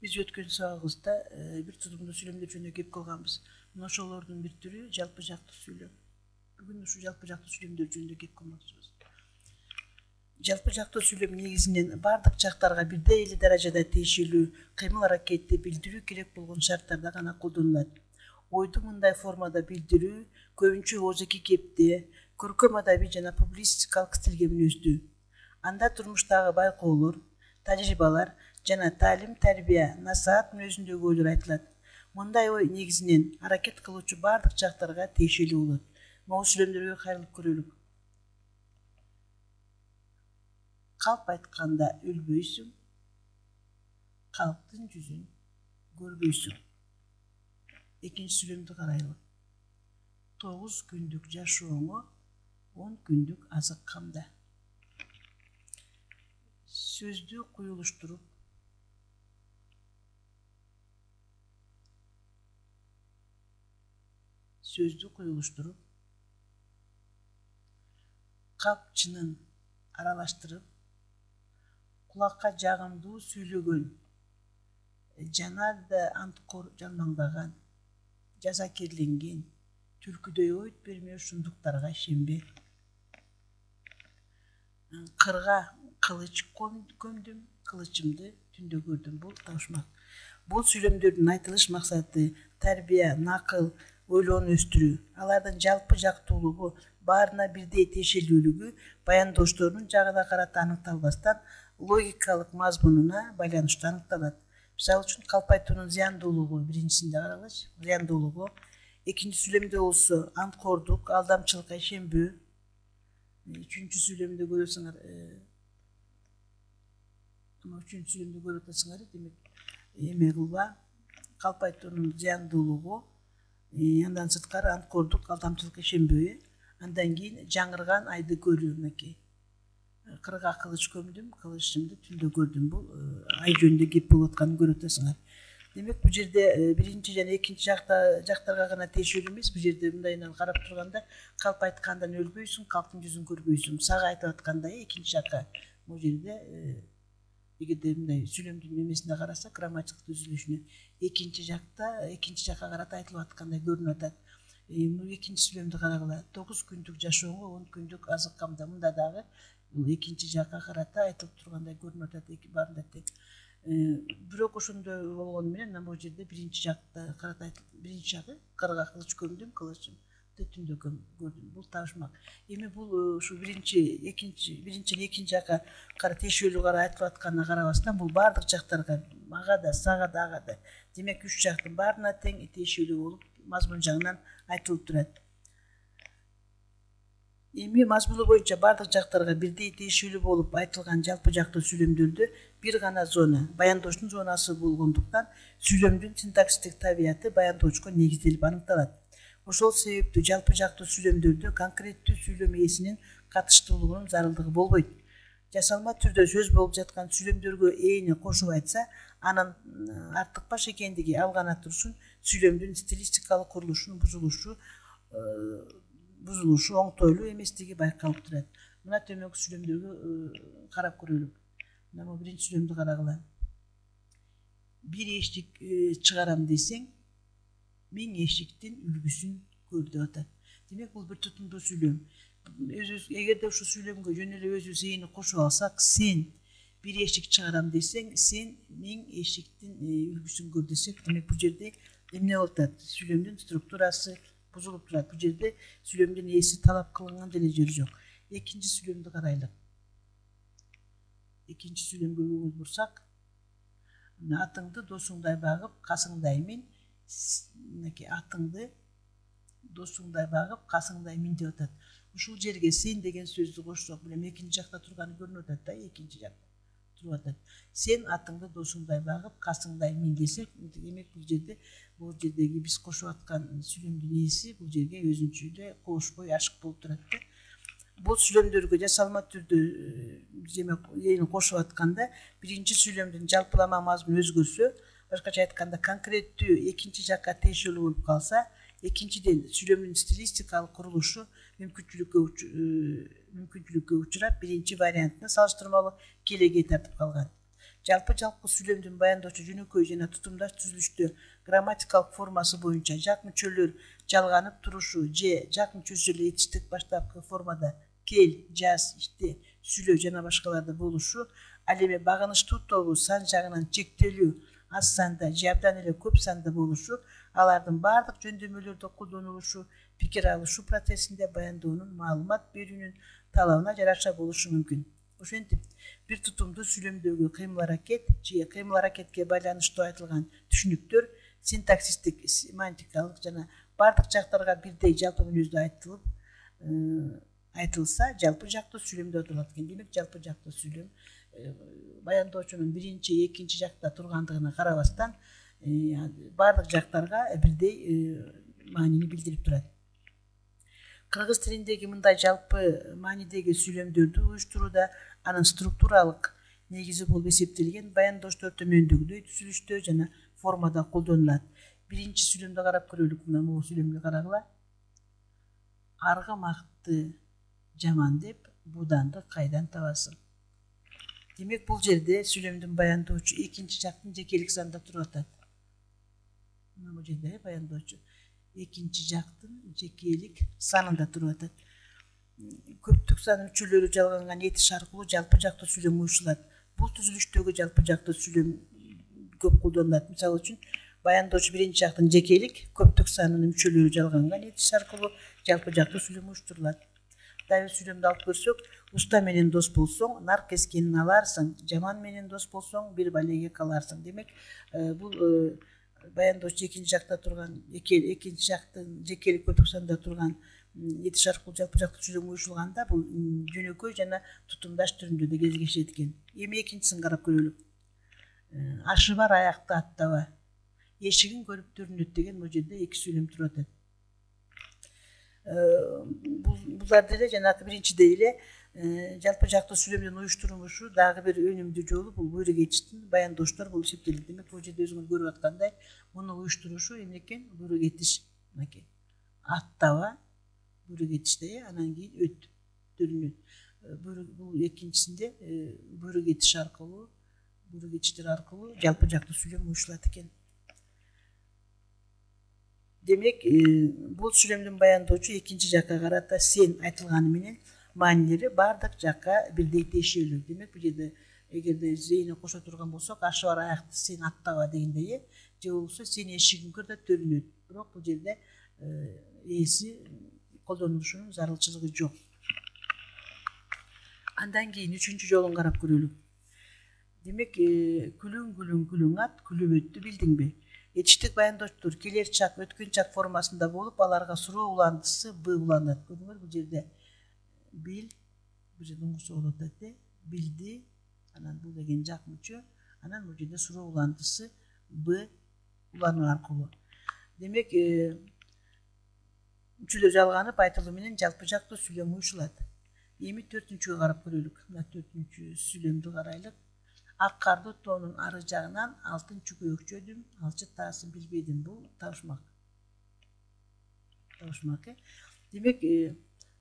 Biz өткөн сабагыбызда бир тутумдуу сүйлөмдөр жөнүндө кеп калганбыз. Мына ошолордун бир түрү жалпы жактуу сүйлөм. Бүгүн ушу жалпы жактуу сүйлөмдөр жөнүндө кеп калмакчыбыз. Жалпы жактуу сүйлөм негизинен бардык жактарга бирдей эле даражада тиешелүү кыймыл аракетти билдирүү керек болгон шарттарда гана колдонулат. Ойду мындай формада билдирүү көбүнчө оозеки кепте, көркөм адабий жана публицистикалык стилге мүнөздүү. Анда турмуштагы байкоолор, тажрыйбалар жана таалим, тарбия, насаат мүнөзүндөгү ойлор айтылат. Мындай ой негизинен аракет кылуучу бардык жактарга тиешелүү болот. Могу сүйлөмдөргө кайрылып көрөлүк. Калп айтканда өлбөйсүң, калктын жүзүн көрбөйсүң. Экинчи сүйлөмдү карайлык. 9 күндүк жашооңо 10 күндүк азык камда. Сөздү куюлуштуруп, калпчынын аралаштырып, кулакка жагымдуу сүйлөгөн жана да анткор жалмаңдаган, жазакерленген, түлкүдөй ойт берме шундуктарга ишенбе. Кырга кылыч көмдүм, кылычымды түндө көрдүм. Бул табышмак. Бул сүйлөмдөрдүн айтылыш максаты тарбия, накыл, ойлоону өстүрүү. Алардын жалпы жактуулугу, баарына бирдей тиешелүүлүгү баяндооштордун жагына карата аныкталбастан логикалык мазмунуна байланыштуу аныкталат. Мисалы үчүн калп айтуунун зыяндуулугу биринчисинде каралачы, зыяндуулугу. Экинчи сүйлөмдө болсо анткордук, алдамчылыкка ишенбөө. Үчүнчү сүйлөмдө көрөсүңөр, демек эме кылба, калп айтуунун зыяндуулугу, андан сырткары анткордук, алдамчылыкка ишенбөө. Андан кийин жаңырган айды көрүү, мынакей. Кырга кылыч көмдүм, кылычымды түндө көрдүм. Бул ай жөнүндө кеп болуп атканын көрүп атасыңар. Демек бул жерде биринчи жана экинчи жактарга гана тиешелүү эмес. Бул жерде мындайынан карап турганда калп айткандан өлбөйсүң, калктын жүзүн көрбөйсүң. Сага айтып аткандай экинчи жакка. Бул жерде эгерде мындай сүйлөмдүн эмесине карасак, грамматикалык түзүлүшүнө экинчи жакка карата айтылып аткандай көрүнүп атат. Экинчи сүйлөмдү карагыла. 9 күндүк жашооңо 10 күндүк азык камда. Мында дагы экинчи жакка карата айтылып тургандай көрүнүп атат, эки баарында тең. Бирок ошондой болгону менен бул жерде биринчи жакта карата айтылып, биринчи жагы кырга кылыч көмдүм, кылычымды түндө көрдүм. Бул табышмак. Эми бул ушу биринчи жана экинчи жакка тиешелүү карап айтылып атканына карабастан, бул бардык жактарга, мага да, сага да, ага да. Демек үч жактын баарына тең тиешелүү болуп, мазмун жагынан айтылып турат. Эми мазмуну боюнча бардык жактарга бирдей тиешелүү болуп айтылган жалпы жактуу сүйлөмдөрдө бир гана зона, баяндоочунун зонасы болгондуктан сүйлөмдүн синтаксистик табияты баяндоочуга негизделип аныкталат. Ошол себептүү жалпы жактуу сүйлөмдөрдө конкреттүү сүйлөм ээсинин катыштуулугунун зарылдыгы болбойт. Жасалма түрдө сөз болуп жаткан сүйлөмдөргө ээни кошуп айтса, анын артыкпаш экендиги ал гана турушун сүйлөмдүн стилистикалык курулушунун бузулушу оңтойлуу эместиги байкалып турат. Мына төмөнкү сүйлөмдөргө карап көрөлүк. Мына биринчи сүйлөмдү карагыла. Бир эшик чыгарам десең, 1000 эшиктин үлгүсүн көр деп атат. Демек бул бир тутумдуу сүйлөм. Эгерде ушул сүйлөмгө жөн эле өзүбүз ээни кошуп алсак, сен бир эшик чыгарам десең, сен 1000 эшиктин үлгүсүн көр десек, демек бул жерде эмне болуп атат? Сүйлөмдүн структурасы бузулуп турат. Бул жерде сүйлөмдүн ээси талап кылынган деле жери жок. Экинчи сүйлөмдү карайлык. Экинчи сүйлөмгө көңүл бурсак, атыңды досуңдай багып, касыңдай мин. Мынакей атыңды досуңдай багып, касыңдай мин деп атат. Ушул жерге сен деген сөздү кошсок, билем экинчи жакта турганы көрүнүп атат да, экинчи жакта туруп атат. Сен атыңды досуңдай багып, касыңдай мин десек, демек бул жердеги биз кошуп аткан сүйлөмдүн ээси бул жерге өзүнчө эле кобушпой ашык болуп турат да. Бул сүйлөмдөргө жасалма түрдө ээни кошуп атканда, биринчи сүйлөмдүн жалпылама мазмуну өзгөрсө, башкача айтканда конкреттүү экинчи жакка тиешелүү болуп калса, экинчиден сүйлөмдүн стилистикалык курулушу мүмкүнчүлүккө учурап, биринчи вариантына салыштырмалуу келегей тартып калган. жалпы сүйлөмдүн баяндоочу жөнөкөй жана тутумдаш түзүлүштө грамматикалык формасы боюнча жак мүчөлөр жалганып турушу же жак мүчөсү эле этичтик баштапкы формада кел, жаз, иште, сүйлө жана башкаларда болушу, ал эми багынычтуу тобу сан жагынан чектелүү, аз санда же абдан эле көп санда болушу, алардын баардык жөндөмөлөрдө колдонулушу, пикир алышуу процессинде баяндоонун маалымат берүүнүн талабына жараша болушу мүмкүн. Ошентип, бир тутумдуу сүйлөмдөгү кыймыл-аракет же кыймыл-аракетке байланыштуу айтылган түшүнүктөр синтаксистик, семантикалык жана баардык жактарга бирдей жалпы мүнөздө айтылса, жалпы жактуу сүйлөм деп аталат экен. Демек, жалпы жактуу сүйлөм баяндоочунун биринчи, экинчи жакта тургандыгына карабастан, баардык жактарга бирдей маанини билдирип турат. Кыргыз тилиндеги мындай жалпы маанидеги сүйлөмдөрдү уюштурууда анын структуралык негизи болуп эсептелген баяндооштор төмөндөгүдөй түзүлүштө жана формада колдонулат. Биринчи сүйлөмдү карап көрөлүк. Мына бул сүйлөмгө карагыла. Аргымакты жаман деп буданды кайдан табасың? Демек, бул жерде сүйлөмдүн баяндоочу экинчи жактын жекелик санда туруп атат. Мына бул жерде баяндоочу экинчи жактын жекелик санында туруп атат. Көптүк сан мүчөлөрү жалганган этиш аркылуу жалпы жактуу сүйлөм уюшулат. Бул түзүлүштөгү жалпы жактуу сүйлөм көп колдонулат. Мисалы үчүн, баяндоочу биринчи жактын жекелик, көптүк санын мүчөлөрү жалганган этиш аркылуу жалпы жактуу сүйлөм уюштурулат. Дагы бир сүйлөмдү алып көрсөк, уста менен дос болсоң, нар кескенин аларсың, жаман менен дос болсоң, бир балеге каларсың. Демек, бул баяндоочу экинчи жакта турган, экинчи жактын жекелик көптүк санда турган этиш аркылуу жалпы жактуу сүйлөм уюшулганда, бул жөнөкөй жана тутумдаш түрүндө да кездешет экен. Эми экинчисин карап көрөлүк. Ашы бар аякты аттаба, эшигин көрүп төрүнөт деген бул жерде эки сүйлөм туруп атат. Булар деле жанагы биринчидей эле жалпы жактуу сүйлөмдүн уюштурулушу дагы бир өнүмдүү жолу бул буйрук этиштин баяндооштор болуп эсептелет. Демек, бул жерде өзүңөр көрүп аткандай, муну уюштурушу эмне экен? Буйрук этиш. Мынакей. Аттаба, буйрук этиште, анан кийин өт, төрүнөт. Бул экинчисинде буйрук этиш аркылуу, буйрук этиштер аркылуу жалпы жактуу сүйлөм уюшулат экен. Демек, бул сүйлөмдүн баяндоочу экинчи жакка карата сен айтылганы менен маанилери баардык жакка бирдей тиешелүү. Демек, бул жерде эгерде зейине кошо турган болсок, ашы бар аякты сен аттаба дегендей, же болбосо сен эшигин көр да төрүнөт. Бирок бул жерде эси колдонулушунун зарылчылыгы жок. Андан кийин үчүнчү жолун карап көрөлүк. Демек, күлүң ат, күлүп өттү билдиңби? Этиштик баяндооштор келер чак, өткөн чак формасында болуп, аларга суроо уландысы б уланат. Көрдүңөр, бул жерде бил, бул жерде уңгусу болуп атат, билди, анан бул деген жак мүчө, анан бул жерде суроо уландысы б улануу аркылуу. Демек, мүчөлөр жалганып айтылуу менен жалпы жактуу сүйлөм уюшулат. Эми төртүнчүгө карап көрөлүк. Мына төртүнчү сүйлөмдү карайлык. Ак карды тоонун ары жагынан алтын чүкө өкчөдүм, алчы таасын билбедим. Бул табышмак. Демек,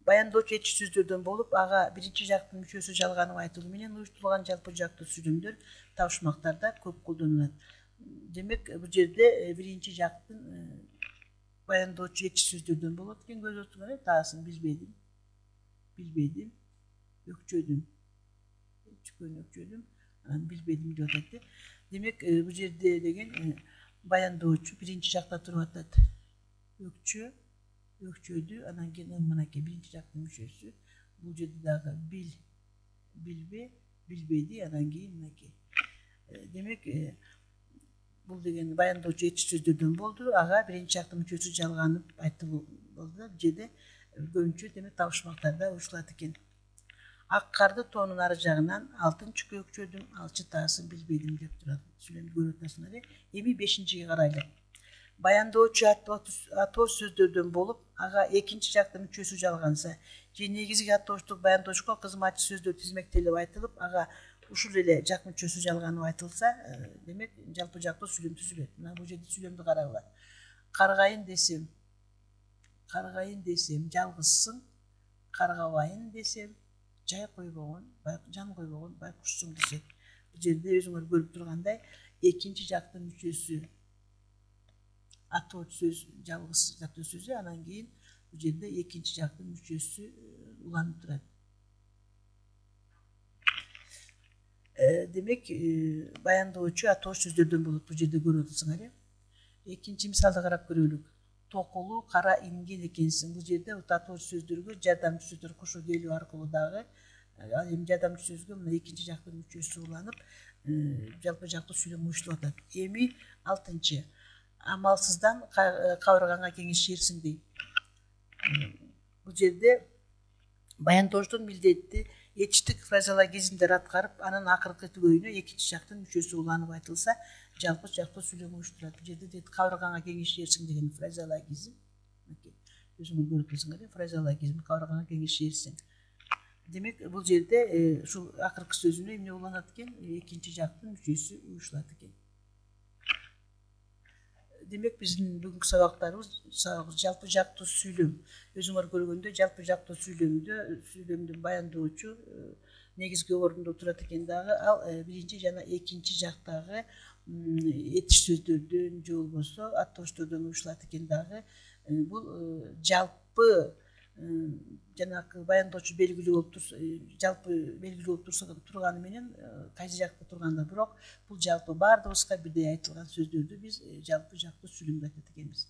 баяндоочу этиш сөздөрдөн болуп, ага биринчи жактын мүчөсү жалганып айтылуу менен уюштурулган жалпы жактуу сүйлөмдөр табышмактарда көп колдонулат. Демек, бул жерде биринчи жактын баяндоочу этиш сөздөрдөн болот экен. Көрүп отуңар, таасын билбедим, өкчөдүм, чүкөнү өкчөдүм, билбедим деп атат. Демек, бул жерде деген баяндоочу биринчи жакта туруп атат. Өкчө, өкчөдү, анан кийин мынакей биринчи жактын мүчөсү. Бул жерде дагы билбе, билбеди, анан кийин мынакей. Демек, бул деген баяндоочу этиш сөздөрдөн болду. Ага биринчи жактын мүчөсү жалганып айтылуу болду. Бул жерде көбүнчө демек табышмактарда уюшулат экен. Ак карды тоонун ары жагынан алтын чүкө өкчөдүм, алчы таасын билбедим деп турат. Сүйлөмдү көрүп атасыңар. Эми бешинчиге карайлык. Баяндоочу атоо сөздөрдөн болуп, ага экинчи жактын мүчөсү жалганса, же негизги атооштук баяндоочко кызматчы сөздөр тизмектелип айтылып, ага ушул эле жак мүчөсү жалганып айтылса, демек, жалпы жактуу сүйлөм түзүлөт. Мына бул жерде сүйлөмдү карагыла. Каргайын десем жалгызсың, каргабайын десем жан койбогон байкушсуң десет. Бул жерде өзүңөр көрүп тургандай экинчи жактын мүчөсү атооч сөз жалгыз жактуу сөзү, анан кийин бул жерде экинчи жактын мүчөсү уланып турат. Демек баяндоочу атооч сөздөрдөн болот, бул жерде көрүп атасыңар. Экинчи мисалды карап көрөлүк. Токулуу кара инген экенсиң. Бул жерде атооч сөздөргө жардамчы сөздөр кошо келүү аркылуу дагы эми жардамчы сөзгө мына экинчи жактын мүчөсү уланып жалпы жактуу сүйлөм уюштулуп атат. Эми 6-чы амалсыздан кабырганга кеңеш берсиң дейт. Бул жерде баяндоочтун милдети этичтик фразеологизмдер аткарып, анын акыркы түгөйүнө экинчи жактын мүчөсү уланып айтылса, жалпы жактуу сүйлөм уюштурат. Бул жерде дейт кабыргаңа кеңеш берсиң деген фразеологизм. Өзүңөр көрүп атасыңар, фразеологизм кабыргаңа кеңеш берсиң. Демек бул жерде ушул акыркы сөзүнө эмне уланат экен? Экинчи жактын мүчөсү уюштулат экен. Демек биздин бүгүнкү сабактарыбыз жалпы жактуу сүйлөм. Өзүңөр көргөндөй жалпы жактуу сүйлөмдүн баяндоочу негизги орунда турат экен дагы, ал биринчи жана экинчи жактагы этиш сөздөрдөн же болбосо атоочтордон уюштулат экен дагы. Бул жалпы жанагы баяндоочу белгилүү болуп турса, жалпы белгилүү болуп турганы менен кайсы жакта турганда, бирок бул жалпы баардыгыбызга бирдей айтылган сөздөрдү биз жалпы жактуу сүйлөм деп атат экенбиз.